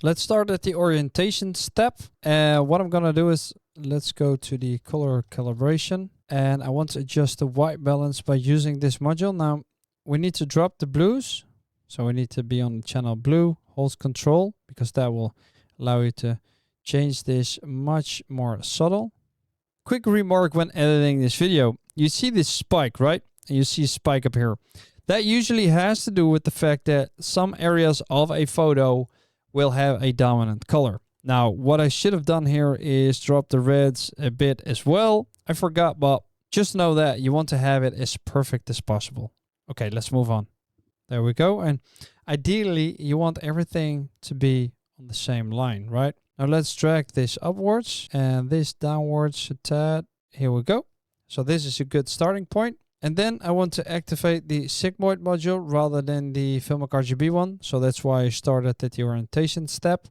Let's start at the orientation step. What I'm gonna do is let's go to the color calibration, and I want to adjust the white balance by using this module. Now we need to drop the blues, so we need to be on the channel blue, hold control, because that will allow you to change this much more subtle. Quick remark when editing this video, you see this spike, right? And you see a spike up here. That usually has to do with the fact that some areas of a photo will have a dominant color. Now, what I should have done here is drop the reds a bit as well. I forgot, but just know that you want to have it as perfect as possible. Okay, let's move on. There we go. And ideally, you want everything to be on the same line, right? Now let's drag this upwards and this downwards a tad. Here we go. So this is a good starting point. And then I want to activate the sigmoid module rather than the Filmic RGB one. So that's why I started at the orientation step.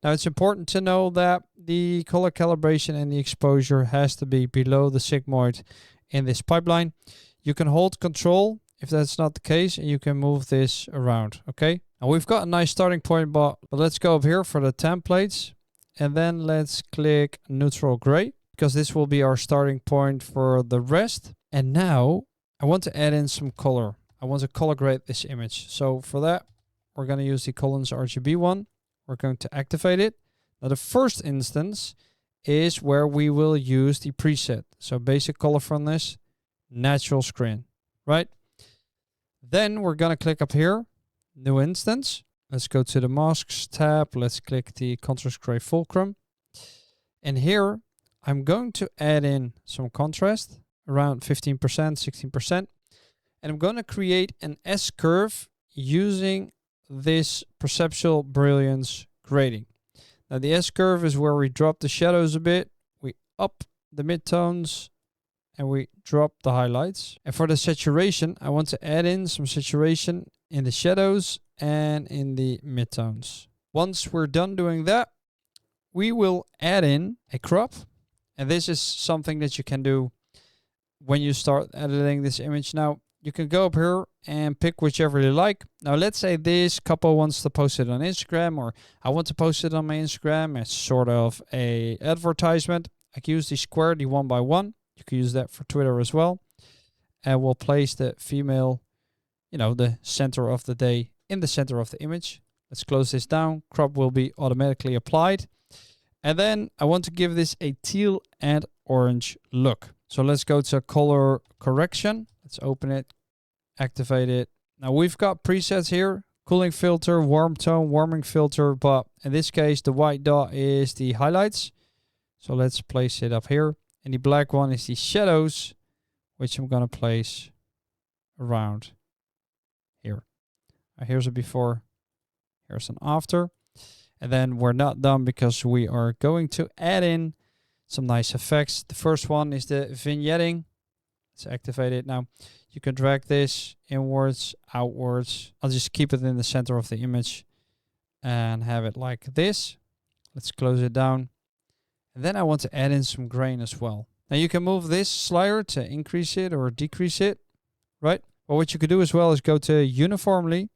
Now it's important to know that the color calibration and the exposure has to be below the sigmoid in this pipeline. You can hold control if that's not the case, and you can move this around, okay? Now we've got a nice starting point, but let's go up here for the templates. And then let's click neutral gray, because this will be our starting point for the rest. And now I want to add in some color. I want to color grade this image. So for that, we're going to use the Collins RGB one. We're going to activate it. Now the first instance is where we will use the preset. So basic color frontness, natural screen, right? Then we're going to click up here, new instance. Let's go to the masks tab. Let's click the contrast gray fulcrum. And here I'm going to add in some contrast, around 15%, 16%. And I'm going to create an S-curve using this perceptual brilliance grading. Now the S-curve is where we drop the shadows a bit, we up the midtones, and we drop the highlights. And for the saturation, I want to add in some saturation in the shadows and in the midtones. Once we're done doing that, we will add in a crop. And this is something that you can do when you start editing this image. Now, you can go up here and pick whichever you like. Now, let's say this couple wants to post it on Instagram, or I want to post it on my Instagram as sort of a advertisement. I can use the square, the 1x1. You can use that for Twitter as well. And we'll place the female, you know, the center of the day in the center of the image. Let's close this down. Crop will be automatically applied. And then I want to give this a teal and orange look. So let's go to color correction. Let's open it, activate it. Now we've got presets here, cooling filter, warm tone, warming filter, but in this case, the white dot is the highlights. So let's place it up here. And the black one is the shadows, which I'm going to place around here. Here's a before, here's an after. And then we're not done because we are going to add in some nice effects. The first one is the vignetting. Let's activate it now. You can drag this inwards, outwards. I'll just keep it in the center of the image and have it like this. Let's close it down. And then I want to add in some grain as well. Now you can move this slider to increase it or decrease it, right? But what you could do as well is go to uniformly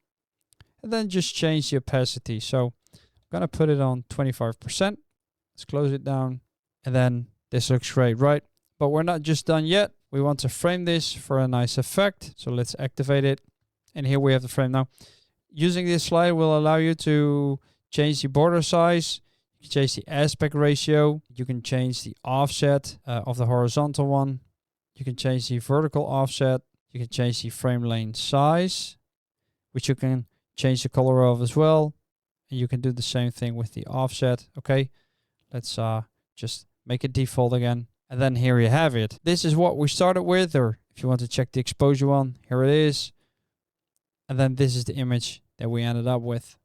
and then just change the opacity. So I'm going to put it on 25%. Let's close it down. And then this looks great, right? But we're not just done yet. We want to frame this for a nice effect. So let's activate it. And here we have the frame. Now, using this slider will allow you to change the border size. You can change the aspect ratio. You can change the offset of the horizontal one. You can change the vertical offset. You can change the frame lane size, which you can change the color of as well. And you can do the same thing with the offset. Okay, let's just make it default again. And then here you have it. This is what we started with, or if you want to check the exposure one, here it is. And then this is the image that we ended up with.